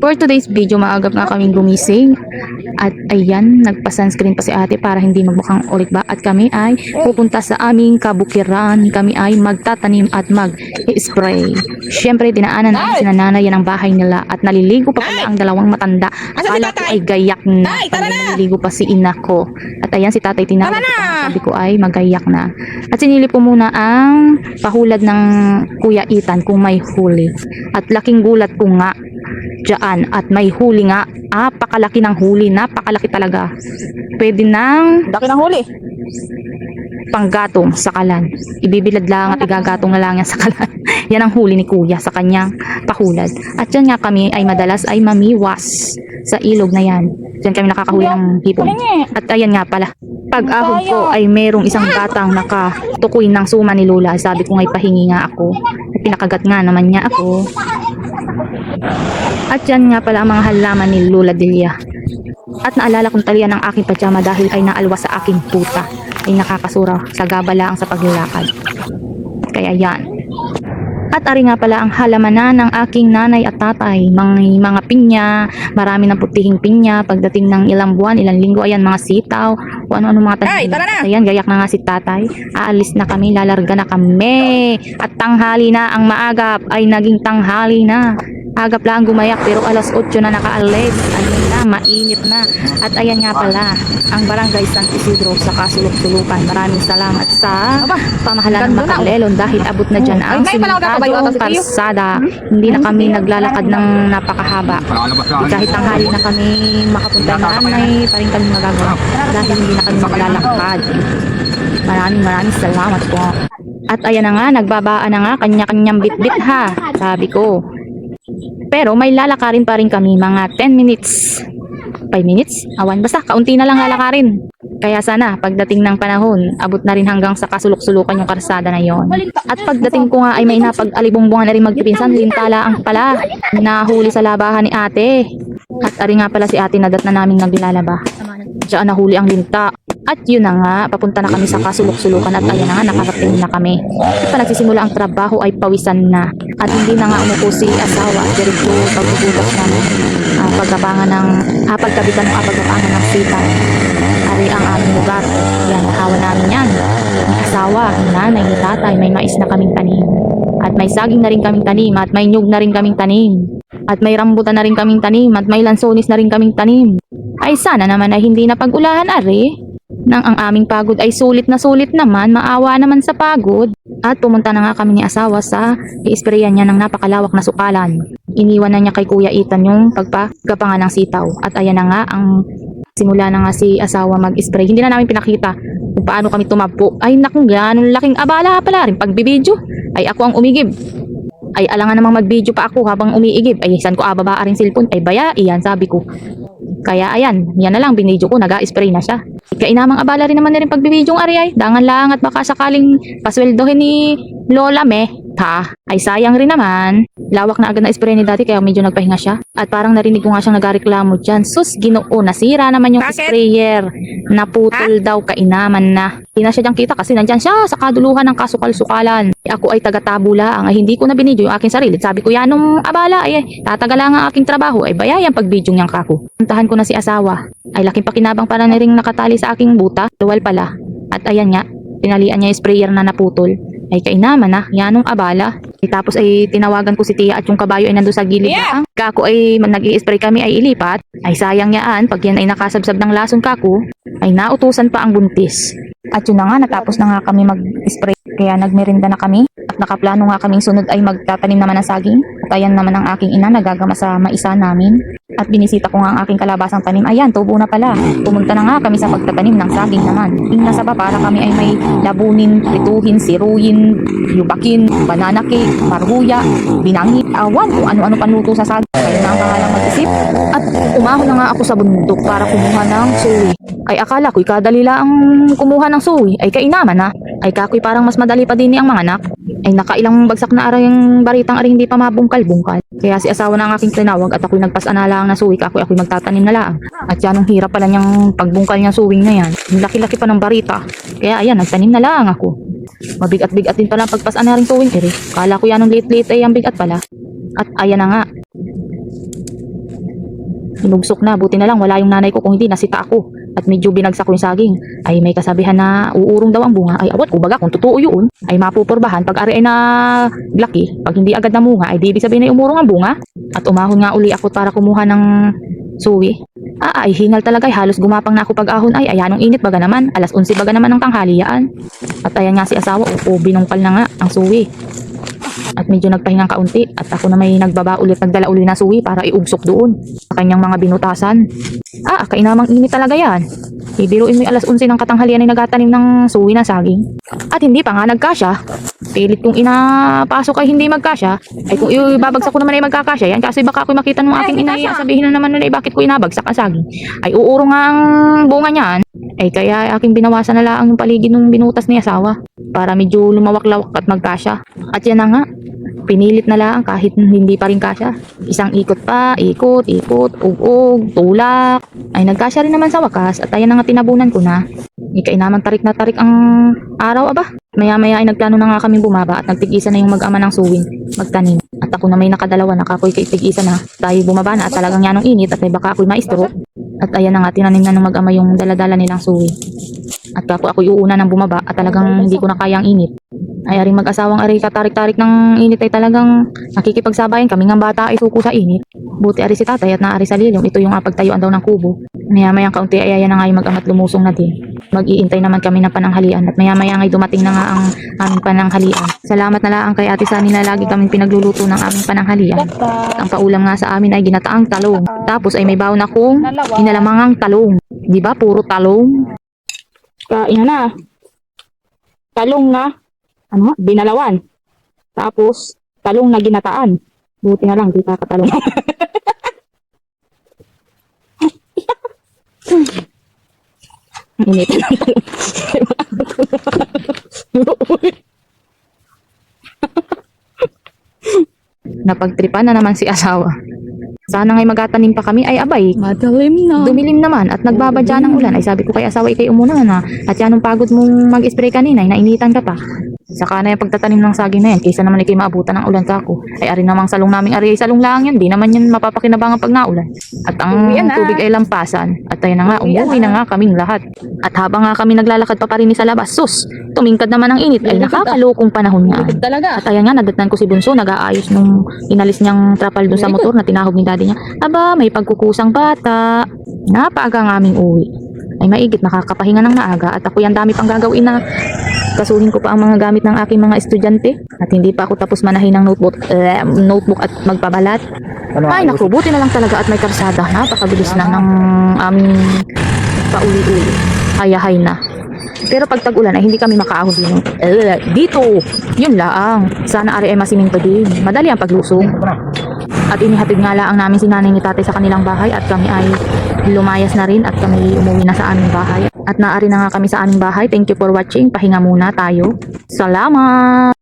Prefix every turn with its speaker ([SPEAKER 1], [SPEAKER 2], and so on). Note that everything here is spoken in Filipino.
[SPEAKER 1] For today's video, maagap nga kaming gumising. At ayan, nagpa-sunscreen pa si ate para hindi magmukhang ulikba. At kami ay pupunta sa aming kabukiran. Kami ay magtatanim at mag-spray. Siyempre, dinaanan namin si nanay yan ang bahay nila. At naliligo pa pala ang dalawang matanda. Akala ko ay gayak na. Naliligo pa si ina ko. At ayan, si tatay tinawag ko. Sabi ko ay magayak na. At sinilip ko muna ang pahulad ng Kuya Ethan kung may huli. At laking gulat ko nga dyan at may huli nga. Napakalaki ng huli, napakalaki talaga. Pwede nang
[SPEAKER 2] Laki ng huli.
[SPEAKER 1] panggatong sa kalan. Ibibilad lang at igagatong na lang yan sa kalan. Yan ang huli ni kuya sa kanyang pahulad. At yan nga kami ay madalas ay mamiwas sa ilog na yan. Diyan kami nakakahuli ng hipon. At ayan nga pala, pag-ahon ko ay merong isang batang nakatukoy ng suma ni Lola. Sabi ko ngay pahingi nga ako. At pinakagat nga naman niya ako. At yan nga pala ang mga halaman ni Lola Delia. At naalala kong talian ng aking pajama dahil ay naalwas sa aking puta. Ay nakakasura sa gabalaang sa paglalakad. Kaya yan. At ari nga pala ang halamanan ng aking nanay at tatay. Mga pinya, marami ng putihing pinya. Pagdating ng ilang buwan, ilang linggo, ayan mga sitaw, o ano-ano mga tanim. Ayan, gayak na nga si tatay. Aalis na kami, lalarga na kami. At tanghali na, ang maagap ay naging tanghali na. Agap lang gumayak pero alas 8 na nakaalis. Ano na, mainit na. At ayan nga pala, ang barangay San Isidro sa Kasulok-Sulukan. Maraming salamat sa pamahalaan ng Makalelon dahil abot na dyan ang simentadong kalsada. Hindi na kami naglalakad ng napakahaba. Kahit tanghali na kami makapunta na may pa rin kami magagawa dahil hindi na kami maglalakad. Maraming salamat po. At ayan na nga, nagbabaan na nga kanya-kanyang bit-bit ha, sabi ko. Pero may lalakarin pa rin kami mga 10 minutes. 5 minutes? Awan, basta kaunti na lang lalakarin. Kaya sana pagdating ng panahon, abot na rin hanggang sa kasulok-sulukan yung karsada na yon. At pagdating ko nga ay may napag-alibumbungan na rin magpipinsan, lintala ang pala. Nahuli sa labahan ni ate. At ari nga pala si ate nadat na namin naglalaba. Diyan nahuli ang linta. At yun na nga, papunta na kami sa kasulok-sulukan at ayan na nga, nakarating na kami. At pa nagsisimula ang trabaho ay pawisan na. At hindi na nga umupo si asawa. Diretso pagbubugas ng pagkabangan ng pagkabitan ng pagkabangan ng sita. Ari ang aming lugar. Yan, nakawa namin yan. Ang asawa, ang nanay, ni tatay, may mais na kaming tanim. At may saging na rin kaming tanim. At may nyug na rin kaming tanim. At may rambutan na rin kaming tanim. At may lansonis na rin kaming tanim. Ay sana naman ay hindi na pag-ulahan, ari. Nang ang aming pagod ay sulit na sulit naman, maawa naman sa pagod. At pumunta na nga kami ni asawa sa i-sprayan niya ng napakalawak na sukalan. Iniwan na niya kay Kuya Ethan yung pagpagapangan ng sitaw. At ayan na nga, ang simula na nga si asawa mag-spray. Hindi na namin pinakita kung paano kami tumapo. Ay naku, ganun laking abala pala rin pagbibidyo. Ay ako ang umigib. Ay alangan namang mag-video pa ako habang umiigib. Ay saan ko ababa rin cellphone? Ay baya, iyan sabi ko. Kaya ayan, yan na lang, binidyo ko, nag-spray na siya. Kainamang abala rin naman na rin pagbibidyong ari ay. Dangan lang at baka sakaling pasweldohin ni Lola me. Ha, ay sayang rin naman. Lawak na agad na spray ni dati kaya medyo nagpahinga siya. At parang narinig ko nga siyang nagareklamo dyan. Sus, Ginoo, nasira naman yung sprayer. Naputol daw, kainaman na. Hindi na siya dyan kita kasi nandyan siya sa kaduluhan ng kasukal-sukalan. Ako ay taga-tabo lang. Ay hindi ko na binidyo yung aking sarili. Sabi ko yan nung abala ay tatagal lang ang aking trabaho. Ay bayayan pag-bidyong niyang kako. Puntahan ko na si asawa. Ay laking pakinabang para na rin nakatali sa aking buta. Duwal pala. At ayan nga, tinalian niya yung sprayer na naputol. Ay kainaman na, yanong abala. Tapos ay tinawagan ko si Tia at yung kabayo ay nandun sa gilid na. Kako ay nag-i-spray kami ay ilipat. Ay sayang yaan, pag yan ay nakasabsab ng lason kako, ay nautusan pa ang buntis. At yun na nga, natapos na nga kami mag-spray. Kaya nagmerinda na kami. At nakaplano nga kaming sunod ay magtatanim naman ng saging. At ayan naman ang aking ina, nagagama sa maisa namin. At binisita ko nga ang aking kalabasang tanim. Ayan, tubo na pala. Pumunta na nga kami sa pagtatanim ng saging naman. Tingnan sa para kami ay may labunin, prituhin, siruyin, yubakin, banana cake, marhuya, binangi, awan kung ano-ano panluto sa saging. Kaya na ang pangalang mag-isip. At umahon na nga ako sa bundok para kumuha ng suwi. Ay akala ko'y kadalila ang kumuha ng suwi. Ay kainaman na. Ay kako'y parang mas madali pa din ni ang mga anak. Ay nakailang bagsak na araw yung baritang ari hindi pa mabungkal-bungkal. Kaya si asawa na ang aking tinawag at ako'y nagpasana lang na suwi. Ako'y magtatanim na lang. At yan ang hirap pala niyang pagbungkal niyang suwing na yan. Laki-laki pa ng barita. Kaya ayan, nagtanim na lang ako. Mabigat-bigat din pala ang pagpasan na rin tuwing ere. Kala ko yan ng late-late ay ang bigat pala. At ayan na nga. Sinugsok na, buti na lang wala yung nanay ko, kung hindi nasita ako. At medyo binagsak ko yung saging. Ay may kasabihan na uurong daw ang bunga. Ay awat ko baga kung totoo yun. Ay mapupurbahan pag ari ay na laki. Pag hindi agad namunga ay di ibig sabihin ay umurong ang bunga. At umahon nga uli ako para kumuha ng suwi. Ay hingal talaga ay halos gumapang na ako pag ahon ay ayanong init baga naman. Alas 11 baga naman ng tanghalian. At ayan nga si asawa binungkal na nga ang suwi. At medyo nagpahingang kaunti at ako na may nagbaba ulit, nagdala uli na suwi para iugsok doon sa kanyang mga binutasan. Kainamang init talaga yan. Ibiruin mo yung alas 11 ng katanghalian ay nagatanim ng suwi na saging. At hindi pa nga nagkasya. Pilit kong inapasok ay hindi magkasya. Ay kung ibabagsak ko naman ay magkakasya yan. Kasi baka ako makita ng aking inay, sabihin na naman nila bakit ko inabagsak ang saging. Ay uurong nga ang bunga niyan. Ay kaya aking binawasan na lang yung paligid ng binutas ni asawa. Para medyo lumawak-lawak at magkasya. At yan na nga. Pinilit na lang kahit hindi pa rin kasya. Isang ikot pa, ikot, ug-ug, tulak. Ay nagkasya rin naman sa wakas at ayan na nga tinabunan ko na. Ikainamang tarik na tarik ang araw aba. Maya-maya ay nagplano na nga kaming bumaba at nagtig-isa na yung mag-ama ng suwing magtanim. At ako na may nakadalawa, nakakoy kaitig-isa na. Tayo bumaba na at talagang yanong init at ay baka ako'y maistro. At ayan na nga tinanim na ng mag-ama yung daladala nilang suwing. At kapo ako'y uuna ng bumaba at talagang hindi ko na kayang init. Ay aring mag-asawang aring katarik-tarik ng init ay talagang nakikipagsabayan kami ng bata ay suko sa init. Buti ari si tatay at naari sa lilong, ito yung pagtayuan daw ng kubo. Maya-mayang kaunti ay ayan na nga yung mag-amat lumusong na din. Mag-iintay naman kami ng pananghalian at maya-maya ay dumating na nga ang aming pananghalian. Salamat na lang kay Ate Sani na lagi kaming pinagluluto ng aming pananghalian. At ang paulam nga sa amin ay ginataang talong. Tapos ay may baon akong inalamangang talong. Di ba puro talong? Kain na. Talong na. Binalawan. Tapos, talong na ginataan. Buti na lang, di kakatalong. Init. Napagtripan na naman si asawa. Sana nga'y magatanim pa kami ay abay.
[SPEAKER 2] Madalim na.
[SPEAKER 1] Dumilim naman at nagbabadya ng ulan. Ay sabi ko kay asawa, ikay umuna na. At yan ang pagod mong mag-spray kanina, ay nainitan ka pa. Saka na yung pagtatanim ng saging na yan, kaysa naman ikay maabutan ng ulan kako. Ay ari namang salong naming ari ay salong lang yan. Di naman yan mapapakinabangan pag naulan. At ang tubig ay lampasan. At ayun na nga, umuwi na nga kaming lahat. At habang nga kami naglalakad pa rin sa labas, sus, tumingkad naman ang init. Ay nakakalokong panahon nga.
[SPEAKER 2] Talaga.
[SPEAKER 1] At ayan nga, nadatnan ko si Bunso, nag-aayos nung inalis niyang trapal dun sa motor na tinahog ni daddy niya. Aba, may pagkukusang bata. Napaaga ang aming uwi. Ay maigit, nakakapahinga ng maaga. At ako yan dami pang gagawin na kasuhin ko pa ang mga gamit ng aking mga estudyante. At hindi pa ako tapos manahin ng notebook at magpabalat. Ay naku, buti na lang talaga at may karsada. Napakabilis na ng aming pauli-uli. Hayahay na. Pero pag tag-ulan ay hindi kami makaahon din. Dito, yun lang. Sana ari ay masiminto din. Madali ang paglusong. At inihatid nga lang namin si nanay ni tatay sa kanilang bahay at kami ay lumayas na rin at kami umuwi na sa aming bahay. At naari na nga kami sa aming bahay. Thank you for watching. Pahinga muna tayo. Salamat!